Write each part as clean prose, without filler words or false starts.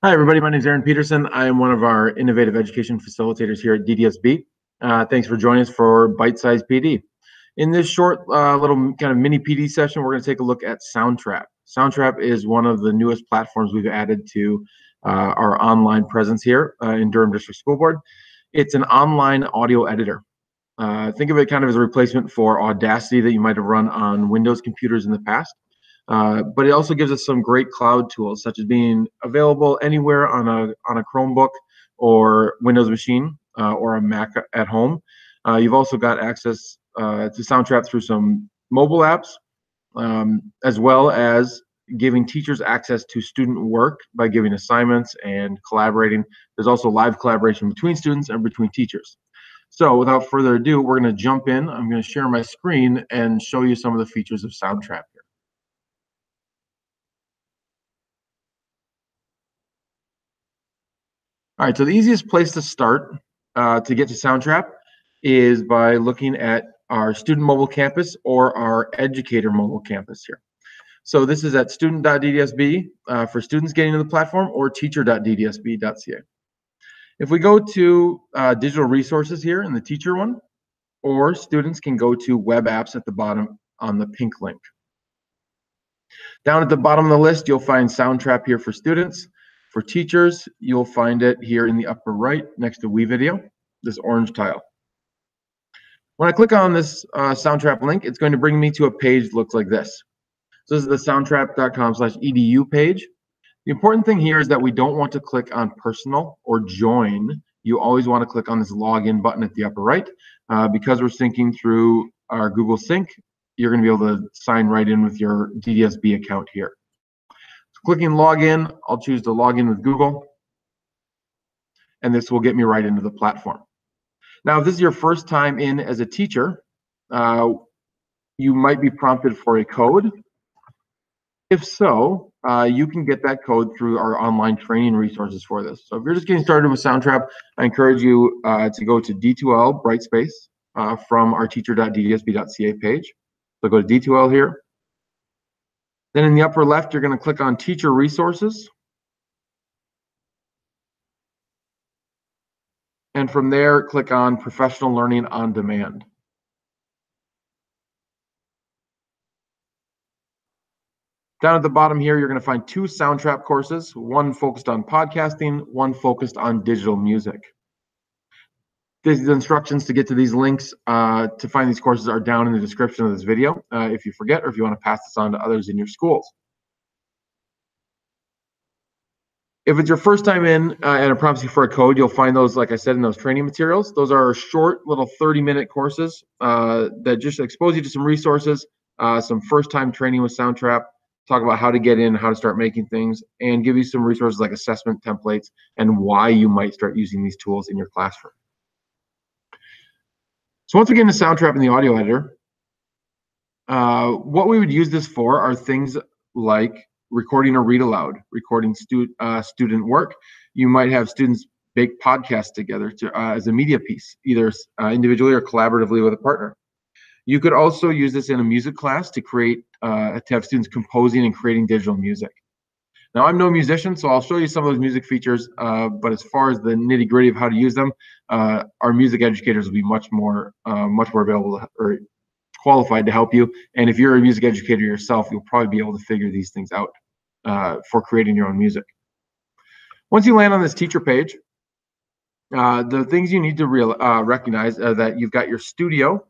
Hi, everybody. My name is Aaron Peterson. I am one of our innovative education facilitators here at DDSB. Thanks for joining us for BYTEsized PD. In this short little kind of mini PD session, we're going to take a look at Soundtrap. Soundtrap is one of the newest platforms we've added to our online presence here in Durham District School Board. It's an online audio editor. Think of it kind of as a replacement for Audacity that you might have run on Windows computers in the past. But it also gives us some great cloud tools, such as being available anywhere on a Chromebook or Windows machine or a Mac at home. You've also got access to Soundtrap through some mobile apps, as well as giving teachers access to student work by giving assignments and collaborating. There's also live collaboration between students and between teachers. So without further ado, we're going to jump in. I'm going to share my screen and show you some of the features of Soundtrap here. All right, so the easiest place to start to get to Soundtrap is by looking at our student mobile campus or our educator mobile campus here. So this is at student.ddsb for students getting to the platform, or teacher.ddsb.ca. If we go to digital resources here in the teacher one, or students can go to web apps at the bottom on the pink link. Down at the bottom of the list, you'll find Soundtrap here for students. For teachers, you'll find it here in the upper right next to WeVideo, this orange tile. When I click on this Soundtrap link, it's going to bring me to a page that looks like this. So this is the soundtrap.com/edu page. The important thing here is that we don't want to click on personal or join. You always want to click on this login button at the upper right. Because we're syncing through our Google Sync, you're going to be able to sign right in with your DDSB account here. So clicking login, I'll choose to log in with Google, and this will get me right into the platform. Now, if this is your first time in as a teacher, you might be prompted for a code. If so, you can get that code through our online training resources for this. So if you're just getting started with Soundtrap, I encourage you to go to D2L Brightspace from our teacher.ddsb.ca page. So go to D2L here. Then in the upper left, you're going to click on Teacher Resources. And from there, click on Professional Learning on Demand. Down at the bottom here, you're going to find two Soundtrap courses, one focused on podcasting, one focused on digital music. These instructions to get to these links to find these courses are down in the description of this video if you forget or if you want to pass this on to others in your schools. If it's your first time in and it prompts you for a code, you'll find those, like I said, in those training materials. Those are short little 30-minute courses that just expose you to some resources, some first-time training with Soundtrap, talk about how to get in, how to start making things, and give you some resources like assessment templates and why you might start using these tools in your classroom. So once we get into Soundtrap in the audio editor, what we would use this for are things like recording a read aloud, recording student work. You might have students make podcasts together as a media piece, either individually or collaboratively with a partner. You could also use this in a music class to have students composing and creating digital music. Now, I'm no musician, so I'll show you some of those music features, but as far as the nitty-gritty of how to use them, our music educators will be much more available or qualified to help you. And if you're a music educator yourself, you'll probably be able to figure these things out for creating your own music. Once you land on this teacher page, the things you need to recognize are that you've got your studio.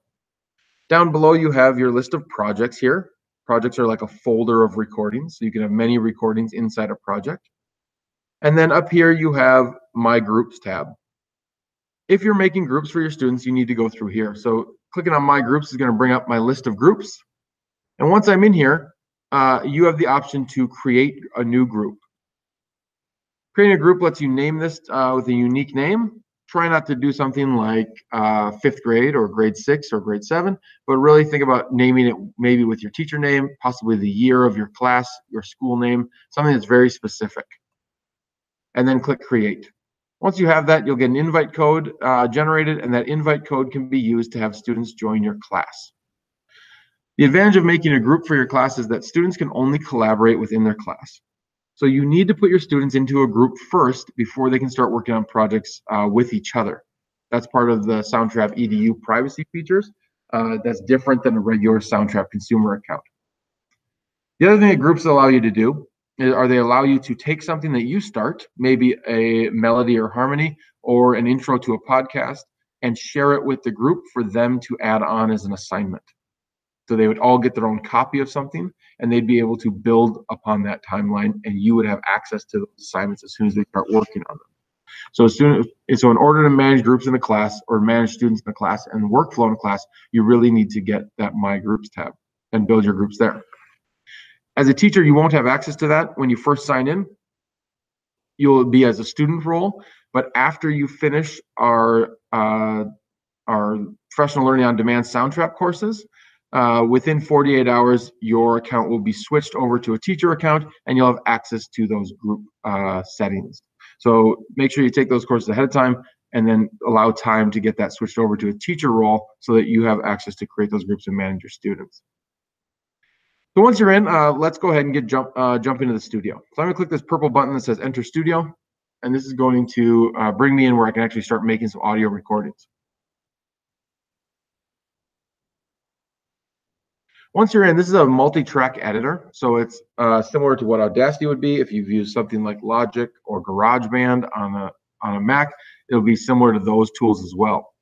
Down below, you have your list of projects here. Projects are like a folder of recordings, so you can have many recordings inside a project. And then up here, you have My Groups tab. If you're making groups for your students, you need to go through here. So clicking on My Groups is going to bring up my list of groups. And once I'm in here, you have the option to create a new group. Creating a group lets you name this with a unique name. Try not to do something like 5th grade or grade 6 or grade 7, but really think about naming it maybe with your teacher name, possibly the year of your class, your school name, something that's very specific. And then click Create. Once you have that, you'll get an invite code generated, and that invite code can be used to have students join your class. The advantage of making a group for your class is that students can only collaborate within their class. So you need to put your students into a group first before they can start working on projects with each other. That's part of the Soundtrap EDU privacy features. That's different than a regular Soundtrap consumer account. The other thing that groups allow you to do are they allow you to take something that you start, maybe a melody or harmony or an intro to a podcast, and share it with the group for them to add on as an assignment. So they would all get their own copy of something and they'd be able to build upon that timeline, and you would have access to those assignments as soon as they start working on them. So in order to manage groups in the class or manage students in the class and workflow in the class, you really need to get that My Groups tab and build your groups there. As a teacher, you won't have access to that when you first sign in. You'll be as a student role, but after you finish our professional learning on demand Soundtrap courses, within 48 hours, your account will be switched over to a teacher account and you'll have access to those group settings. So make sure you take those courses ahead of time and then allow time to get that switched over to a teacher role so that you have access to create those groups and manage your students. So once you're in, let's go ahead and jump into the studio. So I'm gonna click this purple button that says Enter Studio, and this is going to bring me in where I can actually start making some audio recordings. Once you're in, this is a multi-track editor, so it's similar to what Audacity would be. If you've used something like Logic or GarageBand on a Mac, it'll be similar to those tools as well.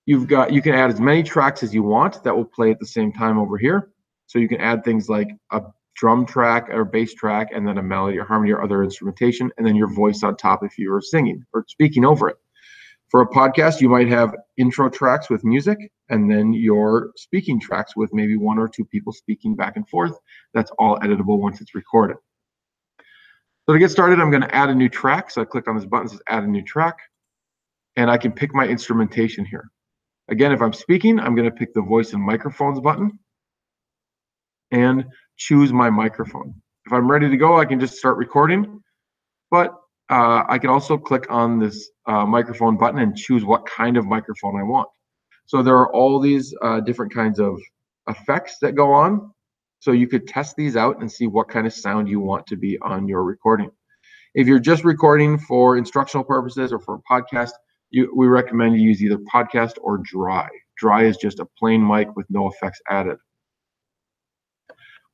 You can add as many tracks as you want that will play at the same time over here. So you can add things like a drum track or bass track, and then a melody or harmony or other instrumentation, and then your voice on top if you were singing or speaking over it. For a podcast, you might have intro tracks with music, and then your speaking tracks with maybe one or two people speaking back and forth. That's all editable once it's recorded. So to get started, I'm going to add a new track. So I click on this button that says Add a New Track, and I can pick my instrumentation here. Again, if I'm speaking, I'm going to pick the Voice and Microphones button and choose my microphone. If I'm ready to go, I can just start recording, but I can also click on this microphone button and choose what kind of microphone I want. So there are all these different kinds of effects that go on. So you could test these out and see what kind of sound you want to be on your recording. If you're just recording for instructional purposes or for a podcast, we recommend you use either podcast or dry. Dry is just a plain mic with no effects added.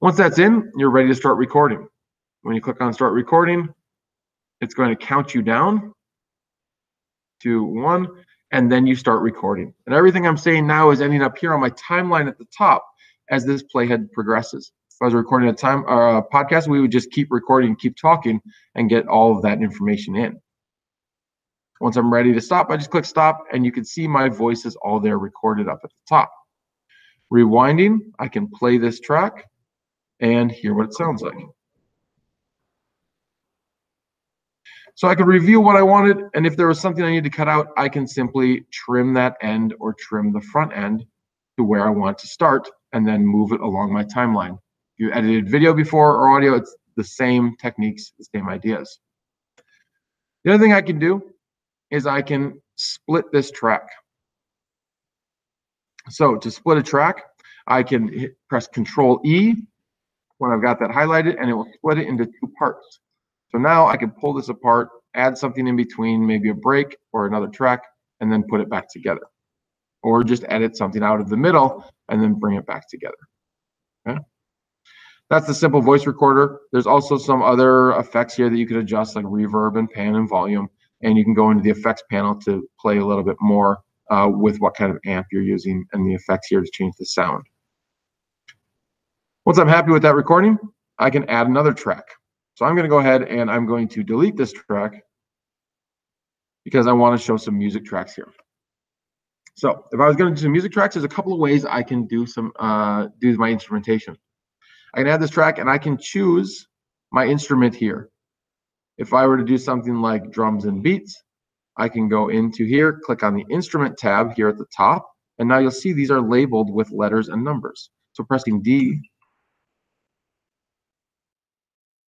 Once that's in, you're ready to start recording. When you click on Start Recording, it's going to count you down to 1, and then you start recording. And everything I'm saying now is ending up here on my timeline at the top as this playhead progresses. If I was recording a podcast, we would just keep recording, keep talking, and get all of that information in. Once I'm ready to stop, I just click stop, and you can see my voice is all there recorded up at the top. Rewinding, I can play this track and hear what it sounds like. So I can review what I wanted, and if there was something I need to cut out, I can simply trim that end or trim the front end to where I want to start and then move it along my timeline. If you edited video before or audio, it's the same techniques, the same ideas. The other thing I can do is I can split this track. So to split a track, I can press Control E when I've got that highlighted, and it will split it into 2 parts. So now I can pull this apart, add something in between, maybe a break or another track, and then put it back together. Or just edit something out of the middle and then bring it back together. Okay? That's the simple voice recorder. There's also some other effects here that you could adjust, like reverb and pan and volume, and you can go into the effects panel to play a little bit more with what kind of amp you're using and the effects here to change the sound. Once I'm happy with that recording, I can add another track. So I'm going to go ahead and I'm going to delete this track because I want to show some music tracks here. So if I was going to do some music tracks, there's a couple of ways I can do my instrumentation. I can add this track and I can choose my instrument here. If I were to do something like drums and beats, I can go into here, click on the instrument tab here at the top, and now you'll see these are labeled with letters and numbers. So pressing D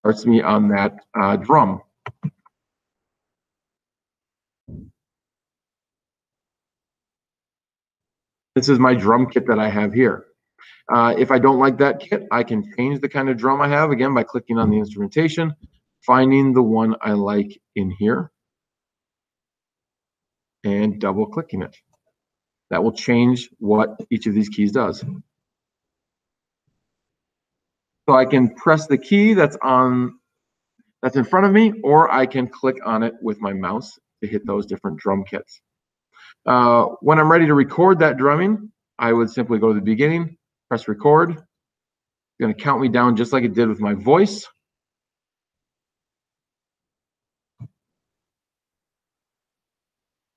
starts me on that drum. This is my drum kit that I have here. If I don't like that kit, I can change the kind of drum I have, again, by clicking on the instrumentation, finding the one I like in here, and double clicking it. That will change what each of these keys does. So I can press the key that's in front of me, or I can click on it with my mouse to hit those different drum kits. When I'm ready to record that drumming, I would simply go to the beginning, press record. It's going to count me down just like it did with my voice.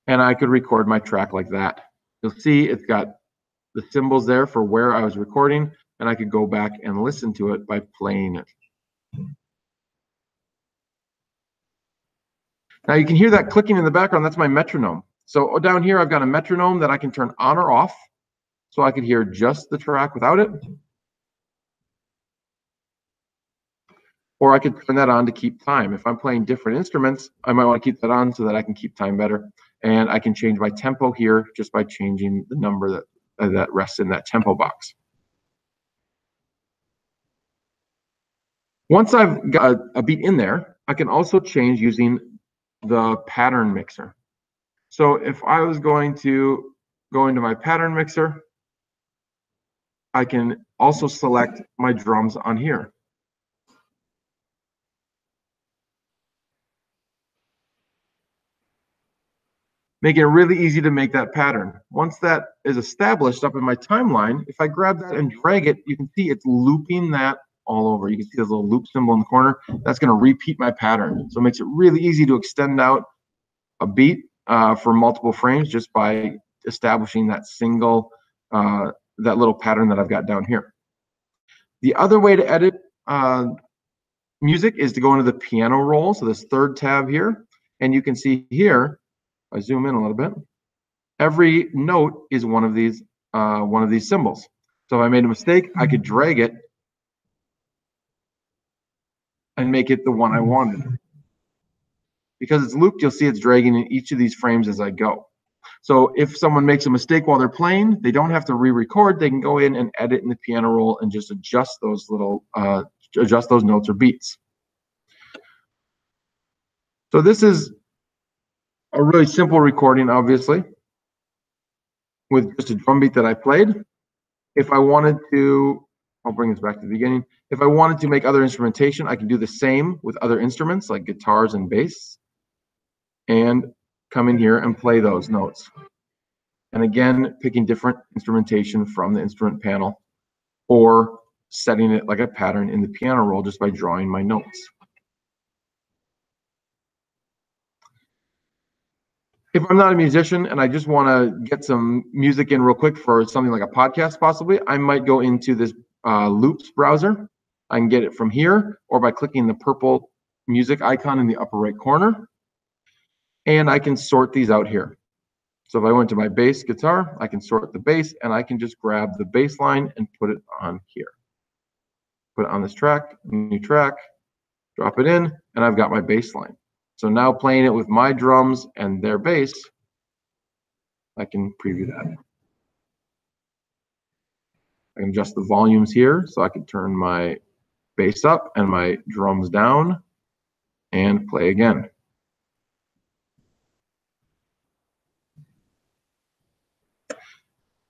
And I could record my track like that. You'll see it's got the symbols there for where I was recording, and I could go back and listen to it by playing it. Now you can hear that clicking in the background. That's my metronome. So down here, I've got a metronome that I can turn on or off, so I could hear just the track without it. Or I could turn that on to keep time. If I'm playing different instruments, I might want to keep that on so that I can keep time better. And I can change my tempo here just by changing the number that rests in that tempo box. Once I've got a beat in there, I can also change using the pattern mixer. So if I was going to go into my pattern mixer, I can also select my drums on here. Make it really easy to make that pattern. Once that is established up in my timeline, if I grab that and drag it, you can see it's looping that all over. You can see this little loop symbol in the corner. That's going to repeat my pattern. So it makes it really easy to extend out a beat for multiple frames just by establishing that single, that little pattern that I've got down here. The other way to edit music is to go into the piano roll. So this third tab here, and you can see here, I zoom in a little bit, every note is one of these symbols. So if I made a mistake, I could drag it and make it the one I wanted. Because it's looped, you'll see it's dragging in each of these frames as I go. So if someone makes a mistake while they're playing, they don't have to re-record. They can go in and edit in the piano roll and just adjust those notes or beats. So this is a really simple recording, obviously, with just a drum beat that I played. If I wanted to, I'll bring this back to the beginning. If I wanted to make other instrumentation, I can do the same with other instruments like guitars and bass, and come in here and play those notes. And again, picking different instrumentation from the instrument panel, or setting it like a pattern in the piano roll just by drawing my notes. If I'm not a musician and I just want to get some music in real quick for something like a podcast possibly, I might go into this loops browser. I can get it from here or by clicking the purple music icon in the upper right corner. And I can sort these out here. So if I went to my bass guitar, I can sort the bass and I can just grab the bass line and put it on here. Put it on this track, new track, drop it in, and I've got my bass line. So now playing it with my drums and their bass, I can preview that. I can adjust the volumes here, so I can turn my bass up and my drums down and play again.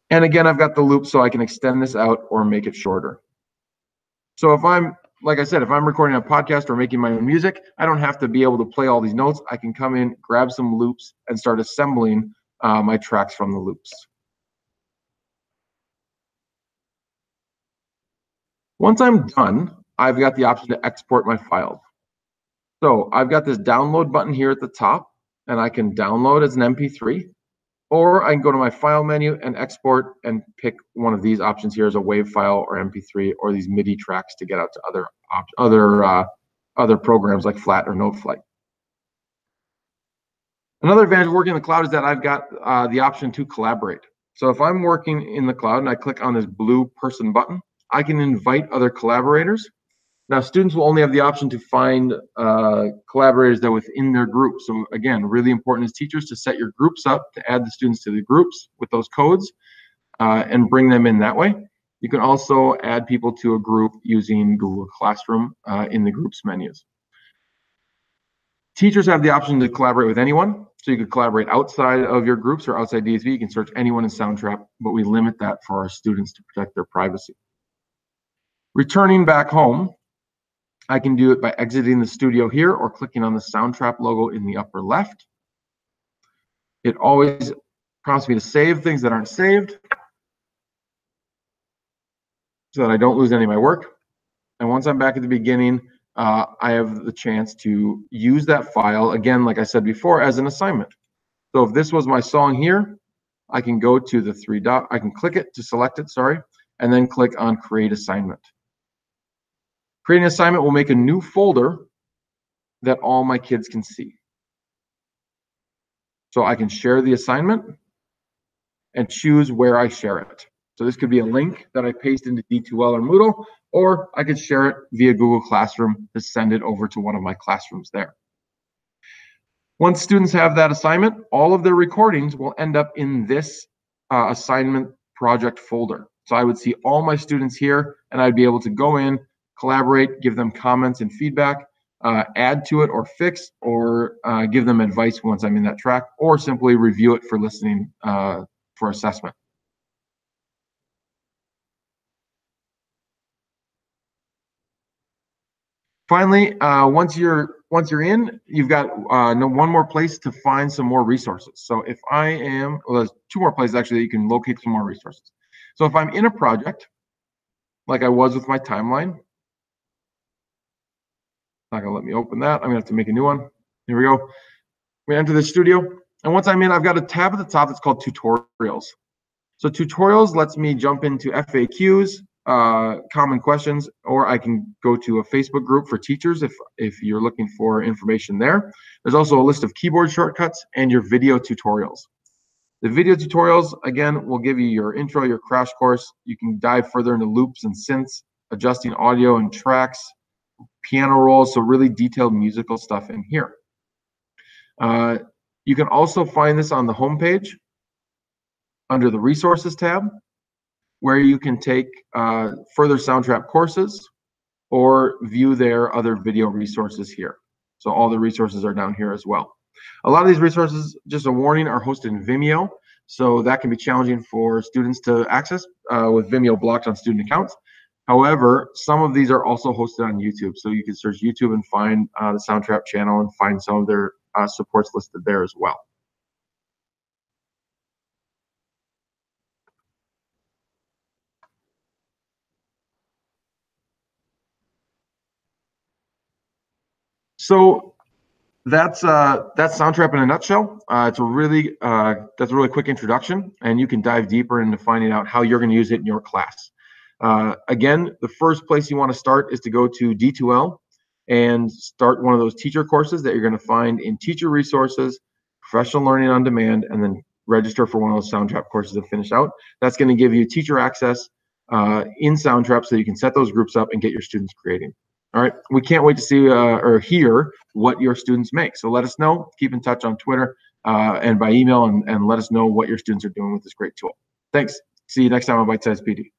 And again, I've got the loop so I can extend this out or make it shorter. So if I'm, like I said, if I'm recording a podcast or making my own music, I don't have to be able to play all these notes. I can come in, grab some loops, and start assembling my tracks from the loops. Once I'm done, I've got the option to export my files. So I've got this download button here at the top, and I can download as an MP3, or I can go to my file menu and export and pick one of these options here as a WAV file or MP3 or these MIDI tracks to get out to other programs like Flat or Noteflight. Another advantage of working in the cloud is that I've got the option to collaborate. So if I'm working in the cloud and I click on this blue person button, I can invite other collaborators. Now, students will only have the option to find collaborators that are within their group. So again, really important as teachers to set your groups up to add the students to the groups with those codes and bring them in that way. You can also add people to a group using Google Classroom in the groups menus. Teachers have the option to collaborate with anyone. So you could collaborate outside of your groups or outside DSV. You can search anyone in Soundtrap, but we limit that for our students to protect their privacy. Returning back home, I can do it by exiting the studio here or clicking on the Soundtrap logo in the upper left. It always prompts me to save things that aren't saved so that I don't lose any of my work. And once I'm back at the beginning, I have the chance to use that file, again, like I said before, as an assignment. So if this was my song here, I can go to the three dot, I can click it to select it, sorry, and then click on Create Assignment. Creating an assignment will make a new folder that all my kids can see. So I can share the assignment and choose where I share it. So this could be a link that I paste into D2L or Moodle, or I could share it via Google Classroom to send it over to one of my classrooms there. Once students have that assignment, all of their recordings will end up in this assignment project folder. So I would see all my students here, and I'd be able to go in, collaborate, give them comments and feedback, add to it or fix, or give them advice once I'm in that track, or simply review it for listening for assessment. Finally, once you're in, you've got one more place to find some more resources. So if I am, well, there's two more places actually that you can locate some more resources. So if I'm in a project, like I was with my timeline, not gonna let me open that. I'm gonna have to make a new one. Here we go. We enter the studio, and once I'm in, I've got a tab at the top that's called Tutorials. So Tutorials lets me jump into FAQs, common questions, or I can go to a Facebook group for teachers if you're looking for information there. There's also a list of keyboard shortcuts and your video tutorials. The video tutorials, again, will give you your intro, your crash course. You can dive further into loops and synths, adjusting audio and tracks, piano rolls, so really detailed musical stuff in here. You can also find this on the homepage under the Resources tab, where you can take further Soundtrap courses or view their other video resources here. So all the resources are down here as well. A lot of these resources, just a warning, are hosted in Vimeo, so that can be challenging for students to access with Vimeo blocked on student accounts. However, some of these are also hosted on YouTube, so you can search YouTube and find the Soundtrap channel and find some of their supports listed there as well. So that's Soundtrap in a nutshell. It's a really that's a really quick introduction, and you can dive deeper into finding out how you're going to use it in your class. Again, the first place you want to start is to go to D2L and start one of those teacher courses that you're going to find in Teacher Resources, Professional Learning on Demand, and then register for one of those Soundtrap courses to finish out. That's going to give you teacher access in Soundtrap so you can set those groups up and get your students creating. All right, we can't wait to see or hear what your students make. So let us know, keep in touch on Twitter and by email, and let us know what your students are doing with this great tool. Thanks. See you next time on BYTEsized PD.